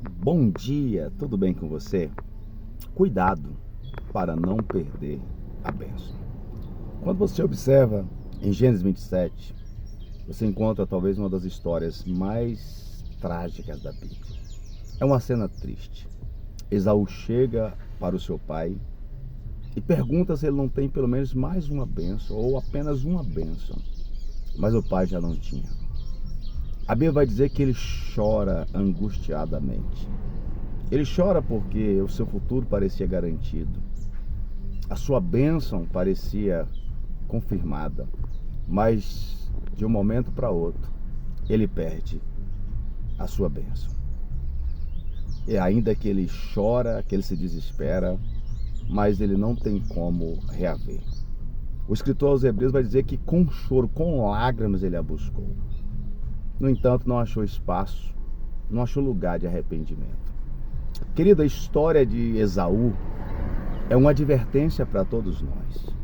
Bom dia, tudo bem com você? Cuidado para não perder a bênção. Quando você observa em Gênesis 27, você encontra talvez uma das histórias mais trágicas da Bíblia. É uma cena triste. Esaú chega para o seu pai e pergunta se ele não tem pelo menos mais uma bênção ou apenas uma bênção. Mas o pai já não tinha. A Bíblia vai dizer que ele chora angustiadamente. Ele chora porque o seu futuro parecia garantido. A sua bênção parecia confirmada. Mas de um momento para outro, ele perde a sua bênção. E ainda que ele chora, que ele se desespera, mas ele não tem como reaver. O escritor aos Hebreus vai dizer que com choro, com lágrimas ele a buscou. No entanto, não achou espaço, não achou lugar de arrependimento. Querida, a história de Esaú é uma advertência para todos nós.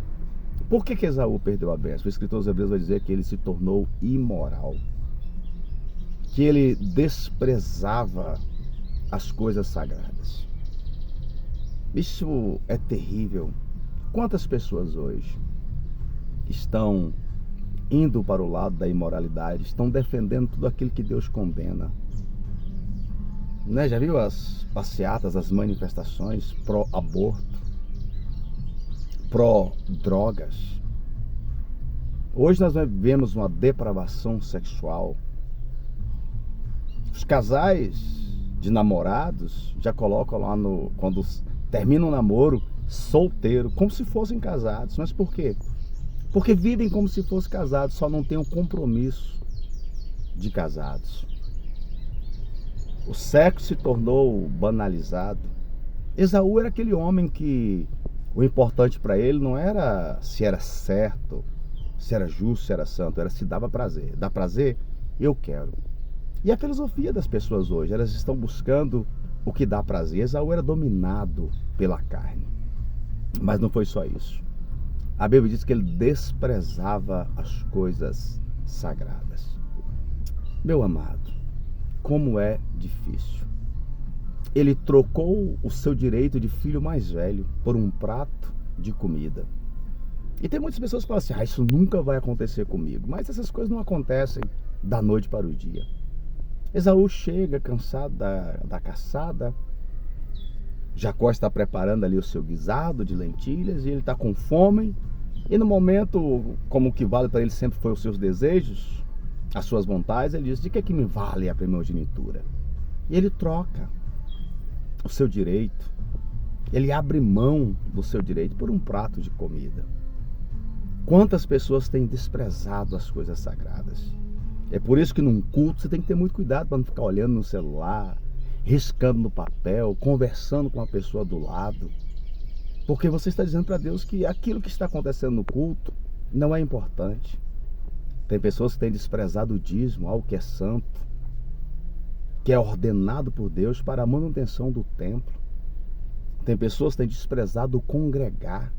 Por que Esaú perdeu a bênção? O escritor aos Hebreus vai dizer que ele se tornou imoral, que ele desprezava as coisas sagradas. Isso é terrível. Quantas pessoas hoje estão indo para o lado da imoralidade, estão defendendo tudo aquilo que Deus condena? Já viu as passeatas, as manifestações pró-aborto, pró-drogas? Hoje nós vemos uma depravação sexual. Os casais de namorados já colocam lá quando terminam o namoro, solteiro, como se fossem casados. Mas por quê? Porque vivem como se fossem casados, só não têm o compromisso de casados. O sexo se tornou banalizado. Esaú era aquele homem que o importante para ele não era se era certo, se era justo, se era santo, era se dava prazer. Dá prazer? Eu quero. E a filosofia das pessoas hoje, elas estão buscando o que dá prazer. Esaú era dominado pela carne. Mas não foi só isso. A Bíblia diz que ele desprezava as coisas sagradas. Meu amado, como é difícil. Ele trocou o seu direito de filho mais velho por um prato de comida. E tem muitas pessoas que falam assim, isso nunca vai acontecer comigo. Mas essas coisas não acontecem da noite para o dia. Esaú chega cansado da caçada. Jacó está preparando ali o seu guisado de lentilhas e ele está com fome. E no momento, como o que vale para ele sempre foi os seus desejos, as suas vontades, ele diz, de que me vale a primogenitura? E ele troca o seu direito, ele abre mão do seu direito por um prato de comida. Quantas pessoas têm desprezado as coisas sagradas? É por isso que num culto você tem que ter muito cuidado para não ficar olhando no celular, riscando no papel, conversando com a pessoa do lado. Porque você está dizendo para Deus que aquilo que está acontecendo no culto não é importante. Tem pessoas que têm desprezado o dízimo, algo que é santo, que é ordenado por Deus para a manutenção do templo. Tem pessoas que têm desprezado o congregar.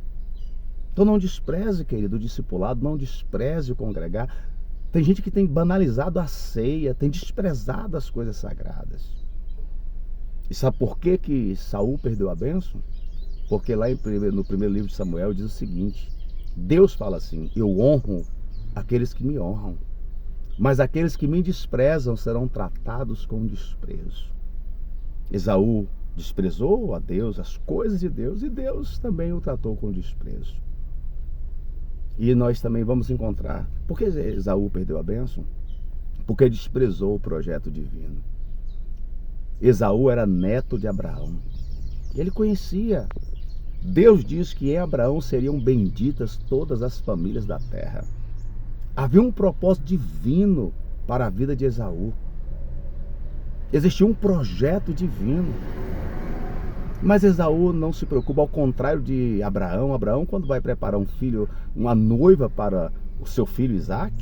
Então não despreze, querido, o discipulado, não despreze o congregar. Tem gente que tem banalizado a ceia, tem desprezado as coisas sagradas. E sabe por que Saul perdeu a bênção? Porque lá no primeiro livro de Samuel diz o seguinte, Deus fala assim, eu honro aqueles que me honram, mas aqueles que me desprezam serão tratados com desprezo. Esaú desprezou a Deus, as coisas de Deus, e Deus também o tratou com desprezo. E nós também vamos encontrar, por que Esaú perdeu a bênção? Porque desprezou o projeto divino. Esaú era neto de Abraão, e ele conhecia. Deus diz que em Abraão seriam benditas todas as famílias da terra. Havia um propósito divino para a vida de Esaú. Existia um projeto divino. Mas Esaú não se preocupa, ao contrário de Abraão. Abraão, quando vai preparar um filho, uma noiva para o seu filho Isaac,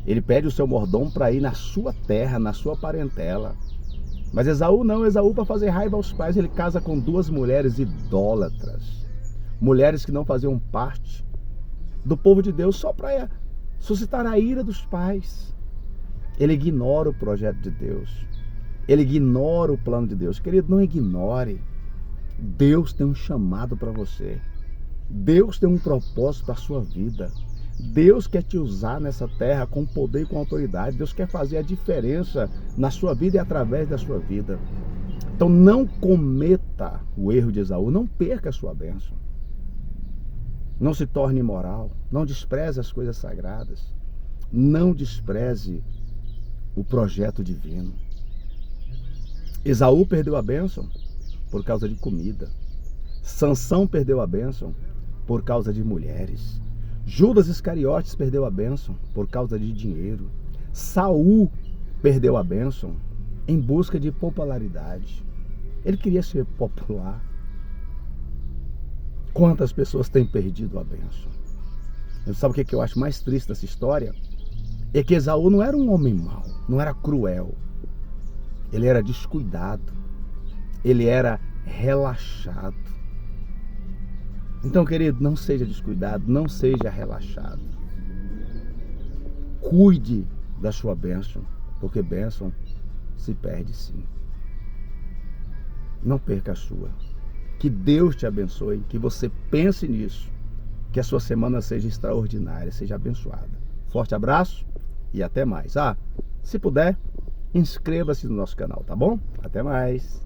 ele pede o seu mordomo para ir na sua terra, na sua parentela. Mas Esaú não, Esaú, para fazer raiva aos pais, ele casa com duas mulheres idólatras. Mulheres que não faziam parte do povo de Deus, só para suscitar a ira dos pais. Ele ignora o projeto de Deus. Ele ignora o plano de Deus. Querido, não ignore. Deus tem um chamado para você. Deus tem um propósito para a sua vida. Deus quer te usar nessa terra com poder e com autoridade. Deus quer fazer a diferença na sua vida e através da sua vida. Então não cometa o erro de Esaú, não perca a sua bênção. Não se torne imoral, não despreze as coisas sagradas, não despreze o projeto divino. Esaú perdeu a bênção por causa de comida. Sansão perdeu a bênção por causa de mulheres. Judas Iscariotes perdeu a bênção por causa de dinheiro. Saul perdeu a bênção em busca de popularidade. Ele queria ser popular. Quantas pessoas têm perdido a bênção? Sabe o que eu acho mais triste dessa história? É que Esaú não era um homem mau, não era cruel. Ele era descuidado. Ele era relaxado. Então, querido, não seja descuidado, não seja relaxado. Cuide da sua bênção, porque bênção se perde sim. Não perca a sua. Que Deus te abençoe, que você pense nisso, que a sua semana seja extraordinária, seja abençoada. Forte abraço e até mais. Se puder, inscreva-se no nosso canal, tá bom? Até mais.